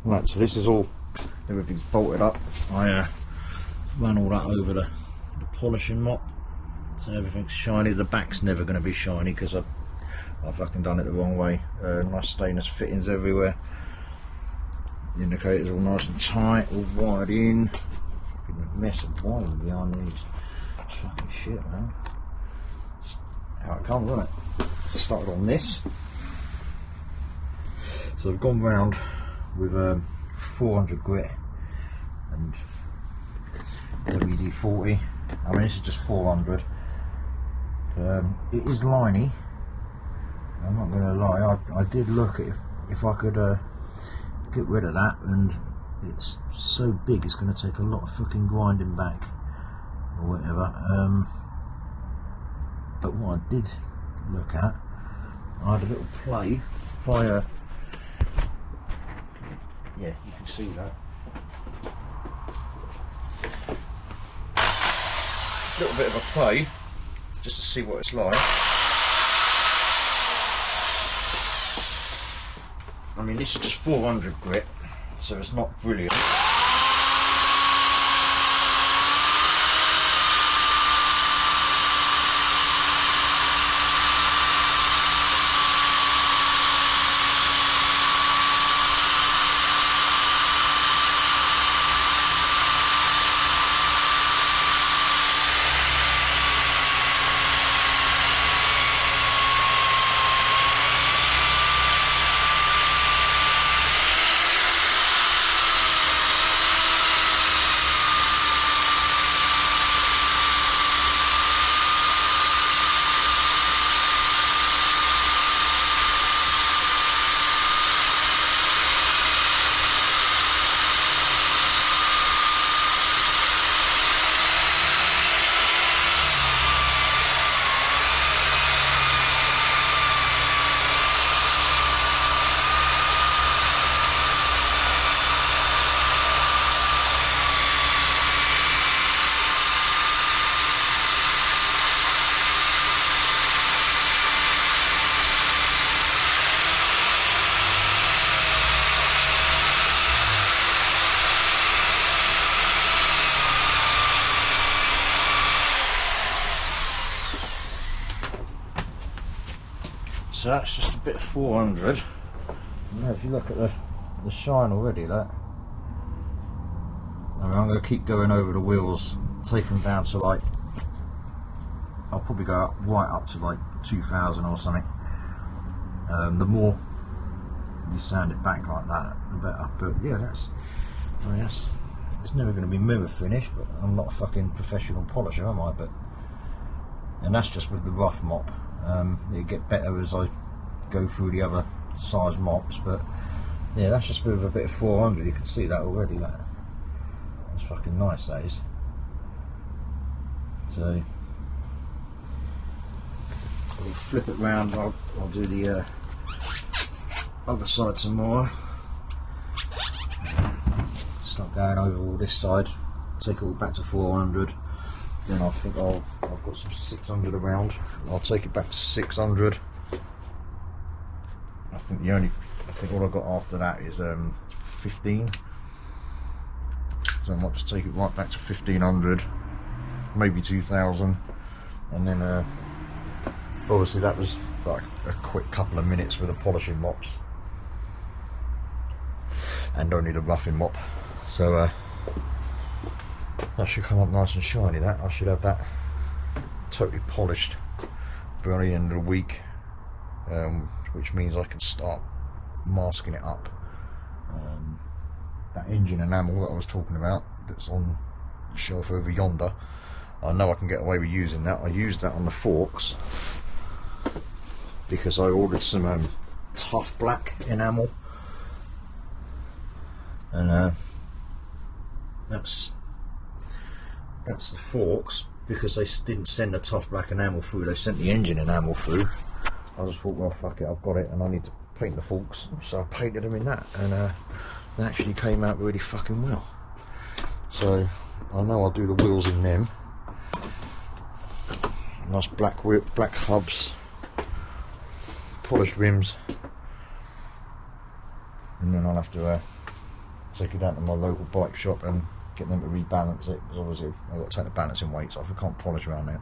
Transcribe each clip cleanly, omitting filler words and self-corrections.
Right, so this is all, everything's bolted up. I ran all that over the polishing mop, so everything's shiny. The back's never going to be shiny because I've fucking done it the wrong way. Nice stainless fittings everywhere. The indicators all nice and tight, all wired in. Fucking mess of wiring behind these. It's fucking shit, man. It's how it comes, isn't it? Started on this. So I've gone round with 400 grit and WD-40. I mean, this is just 400. It is liney. I'm not going to lie. I did look at if I could get rid of that, and it's so big it's going to take a lot of fucking grinding back or whatever. But what I did look at, I had a little play. If I yeah, you can see that. A little bit of a play, just to see what it's like. I mean, this is just 400 grit, so it's not brilliant. So that's just a bit of 400. Now if you look at the shine already, that. I mean, I'm going to keep going over the wheels, take them down to like, I'll probably go up, right up to like 2000 or something. The more you sand it back like that, the better. But yeah, I mean, it's never going to be mirror finish, but I'm not a fucking professional polisher, am I? And that's just with the rough mop. It'll get better as I go through the other size mops, but yeah, that's just with a bit of 400. You can see that already. That's fucking nice, that is. So I'll flip it round. I'll do the other side some more. Start going over all this side. Take it all back to 400. Then I think I've got some 600 around. I'll take it back to 600. I think all I got after that is 15. So I might just take it right back to 1500, maybe 2000, and then obviously that was like a quick couple of minutes with the polishing mops and only the roughing mop. So that should come up nice and shiny. That I should have that totally polished by the end of the week, which means I can start masking it up. That engine enamel that I was talking about, that's on the shelf over yonder, I know I can get away with using that. I used that on the forks because I ordered some tough black enamel, and that's the forks, because they didn't send the tough black enamel through, they sent the engine enamel through. I just thought, well fuck it, I've got it and I need to paint the forks, so I painted them in that, and they actually came out really fucking well. So I know I'll do the wheels in them. Nice black hubs, polished rims, and then I'll have to take it down to my local bike shop and get them to rebalance it, because obviously I've got to take the balancing weights off. I can't polish around it.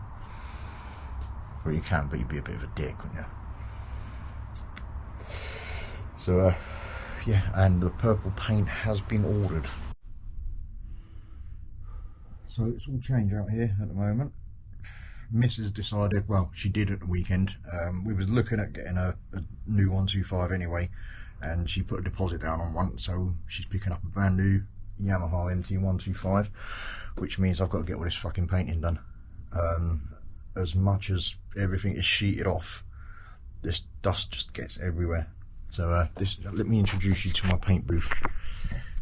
Well, you can, but you'd be a bit of a dick, wouldn't you? So yeah, and the purple paint has been ordered. So it's all change out here at the moment. Mrs. decided, well, she did at the weekend, we was looking at getting a new 125 anyway, and she put a deposit down on one, so she's picking up a brand new Yamaha MT 125, which means I've got to get all this fucking painting done. As much as everything is sheeted off, this dust just gets everywhere. So let me introduce you to my paint booth.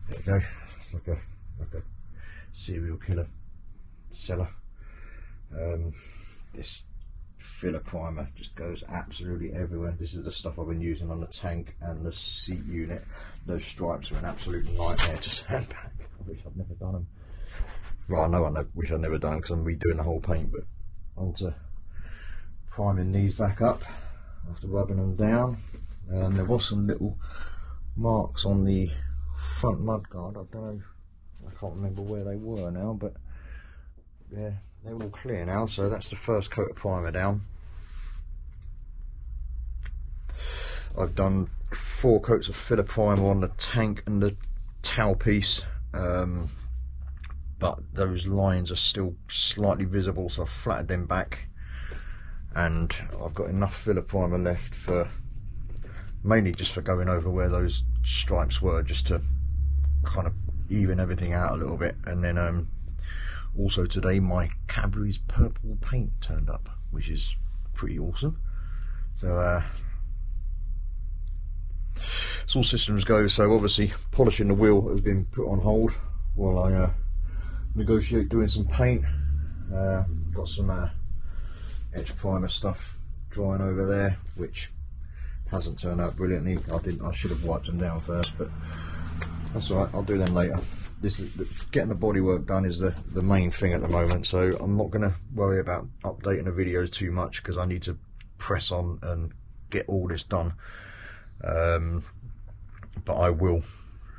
There you go. It's like a serial killer seller. This filler primer just goes absolutely everywhere. This is the stuff I've been using on the tank and the seat unit. Those stripes are an absolute nightmare to sand back. I wish I'd never done them. Well, I wish I'd never done them because I'm redoing the whole paint. But onto priming these back up after rubbing them down. And there was some little marks on the front mudguard. I don't know, I can't remember where they were now, but they're all clear now. So that's the first coat of primer down. I've done 4 coats of filler primer on the tank and the towel piece, but those lines are still slightly visible, so I've flattened them back, and I've got enough filler primer left for mainly just for going over where those stripes were, just to kind of even everything out a little bit. And then also today my Cadbury's Purple paint turned up, which is pretty awesome. So it's all systems go. So obviously polishing the wheel has been put on hold while I negotiate doing some paint. Got some edge primer stuff drying over there, which hasn't turned out brilliantly. I should have wiped them down first, but that's alright, I'll do them later. Getting the bodywork done is the main thing at the moment, so I'm not going to worry about updating the videos too much, because I need to press on and get all this done. But I will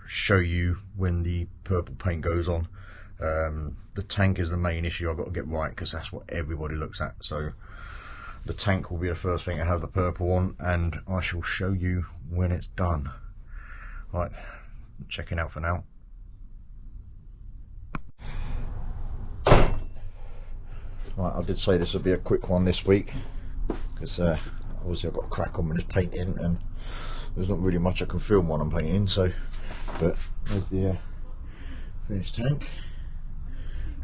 show you when the purple paint goes on. The tank is the main issue I've got to get right, because that's what everybody looks at. So the tank will be the first thing to have the purple on, and I shall show you when it's done. Right, checking out for now. Right, I did say this would be a quick one this week, because obviously I've got to crack on with this painting, and there's not really much I can film while I'm painting. So, but there's the finished tank.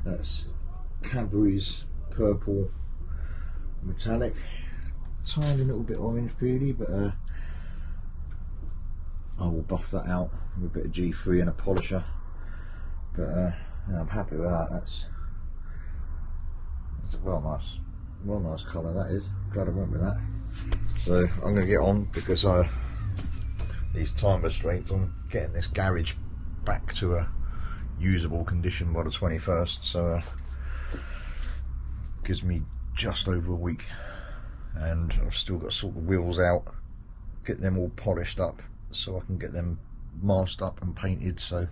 That's Cadbury's Purple metallic, tiny little bit orange really, but I will buff that out with a bit of G3 and a polisher. But yeah, I'm happy with that. That's a well nice colour, that is. Glad I went with that. So I'm going to get on, because these time restraints on getting this garage back to a usable condition by the 21st. So gives me just over a week, and I've still got to sort the wheels out, get them all polished up so I can get them masked up and painted. So,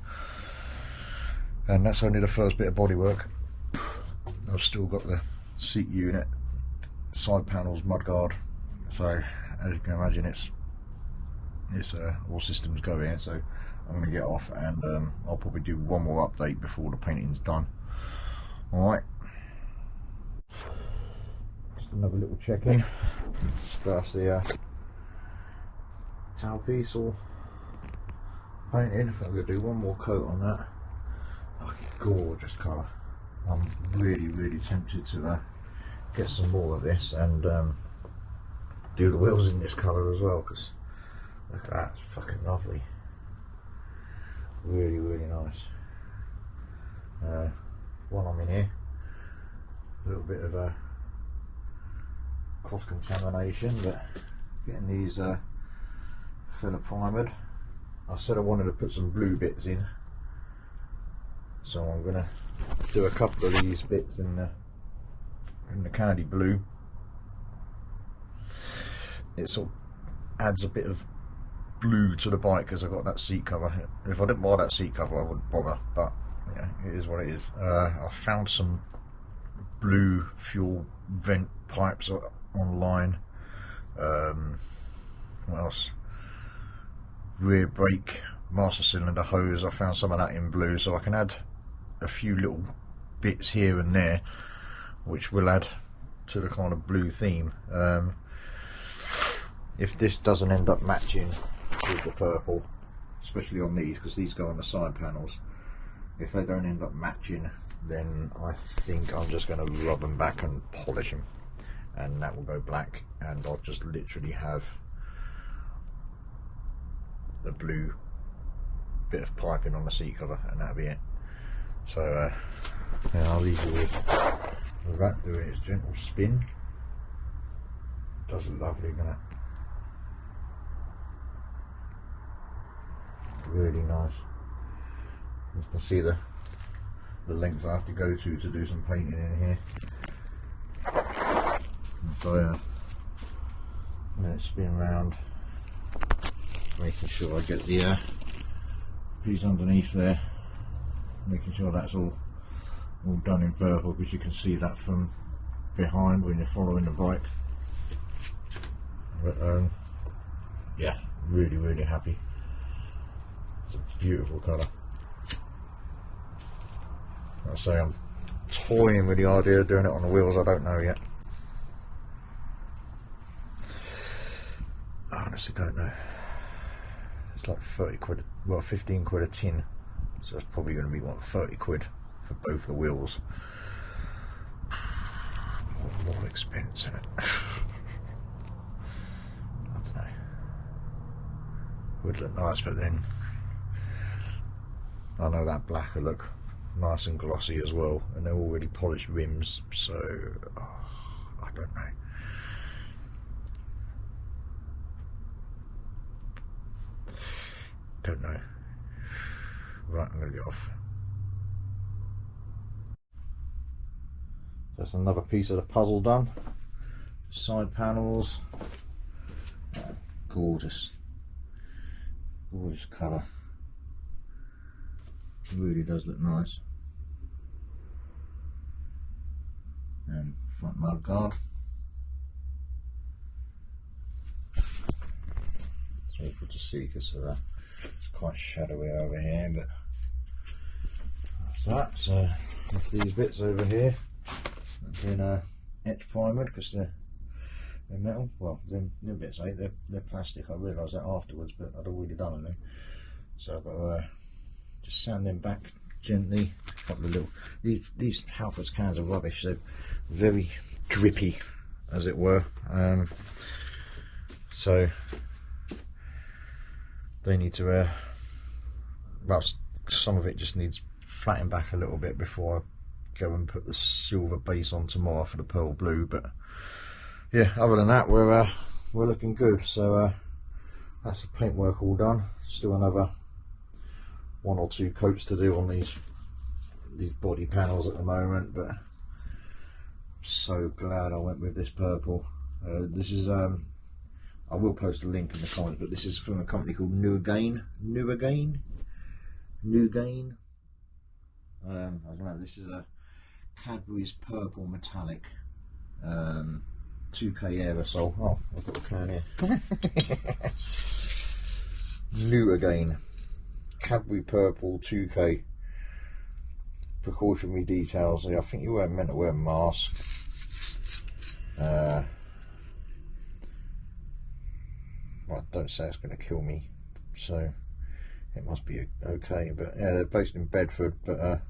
and that's only the first bit of bodywork. I've still got the seat unit, side panels, mudguard. So as you can imagine, it's all systems go here. So I'm going to get off, and I'll probably do one more update before the painting's done. Alright, just another little check-in. That's the towel piece all painted. I'm going to do one more coat on that. Fucking gorgeous colour. I'm really tempted to get some more of this and do the wheels in this colour as well, because look at that, it's fucking lovely. Really nice. While I'm in here, a little bit of cross contamination, but getting these filler primered. I said I wanted to put some blue bits in, so I'm going to do a couple of these bits in the candy blue. It sort of adds a bit of glue to the bike because I got that seat cover. If I didn't buy that seat cover I wouldn't bother, but yeah, it is what it is. I found some blue fuel vent pipes online. What else? Rear brake master cylinder hose, I found some of that in blue, so I can add a few little bits here and there which will add to the kind of blue theme. If this doesn't end up matching with the purple, especially on these because these go on the side panels, if they don't end up matching, then I think I'm just going to rub them back and polish them, and that will go black, and I'll just literally have the blue bit of piping on the seat cover, and that'll be it. So yeah, I'll leave you with that doing its gentle spin. Does look lovely, doesn't it? Really nice. You can see the length I have to go to do some painting in here. So let it spin round, making sure I get the piece underneath there, making sure that's all done in purple, because you can see that from behind when you're following the bike. But yeah, really happy. It's a beautiful colour. I say I'm toying with the idea of doing it on the wheels. I don't know yet. I honestly don't know. It's like 30 quid, well 15 quid a tin, so it's probably going to be what, 30 quid for both the wheels. What expense in it. I don't know. Would look nice, but then I know that black will look nice and glossy as well, and they're already polished rims, so I don't know. Don't know. Right, I'm going to get off. That's another piece of the puzzle done. Side panels. Gorgeous. Gorgeous colour. Really does look nice. And front mud guard. It's awful to see because of that. It's quite shadowy over here, but that's that. So that's these bits over here. They've been etch primered because they're metal. Well, them bits ain't. They're plastic. I realised that afterwards, but I'd already done them. So I've got to just sand them back gently. A couple of little. These Halfords cans are rubbish. They're very drippy, as it were. So they need to. Well, some of it just needs flattening back a little bit before I go and put the silver base on tomorrow for the pearl blue. But yeah, other than that, we're looking good. So that's the paintwork all done. Still another 1 or 2 coats to do on these body panels at the moment, but I'm so glad I went with this purple. This is I will post a link in the comments, but this is from a company called New Again. I don't know, this is a Cadbury's Purple Metallic 2K aerosol. Oh, I've got a can here. New Again Cadbury Purple 2K precautionary details. I think you weren't meant to wear a mask. Well, don't say it's going to kill me, so it must be okay. But yeah, they're based in Bedford, but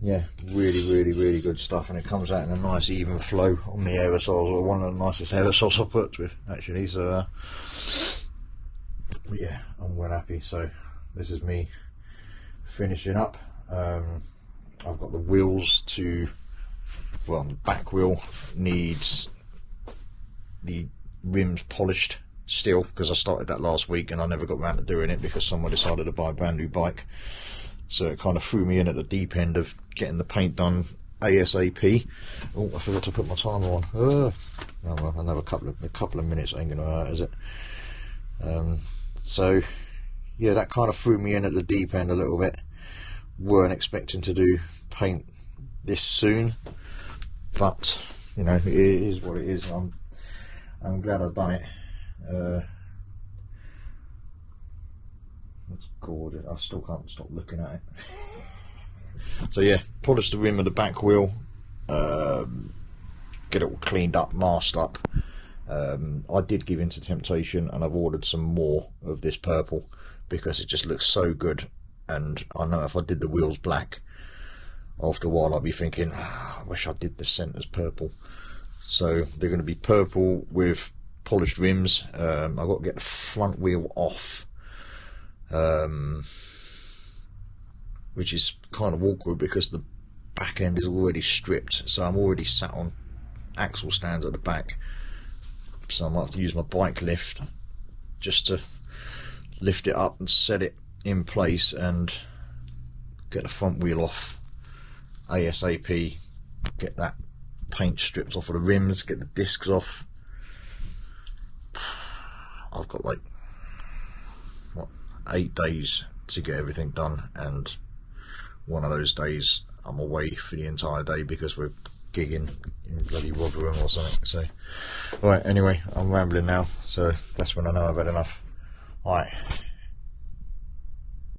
yeah, really good stuff, and it comes out in a nice even flow on the aerosols, or one of the nicest aerosols I've worked with actually. So yeah, I'm well happy. So this is me finishing up. I've got the wheels to, well, the back wheel needs the rims polished still, because I started that last week and I never got around to doing it because someone decided to buy a brand new bike, so it kind of threw me in at the deep end of getting the paint done ASAP. Oh, I forgot to put my timer on. Oh well, another couple of minutes ain't gonna hurt, is it? So yeah, that kind of threw me in at the deep end a little bit. Weren't expecting to do paint this soon, but you know, it is what it is. I'm glad I've done it. It's gorgeous. I still can't stop looking at it. So yeah, polish the rim of the back wheel, get it all cleaned up, masked up. I did give in to temptation, and I've ordered some more of this purple because it just looks so good. And I know if I did the wheels black, after a while I'll be thinking, I wish I did the centers purple. So they're going to be purple with polished rims. I've got to get the front wheel off, which is kind of awkward because the back end is already stripped, so I'm already sat on axle stands at the back, so I might have to use my bike lift just to lift it up and set it in place and get the front wheel off ASAP, get that paint stripped off of the rims, get the discs off. I've got like, what, 8 days to get everything done, and one of those days I'm away for the entire day because we're gigging in bloody Rotherham or something. So right, anyway, I'm rambling now, so that's when I know I've had enough. Right.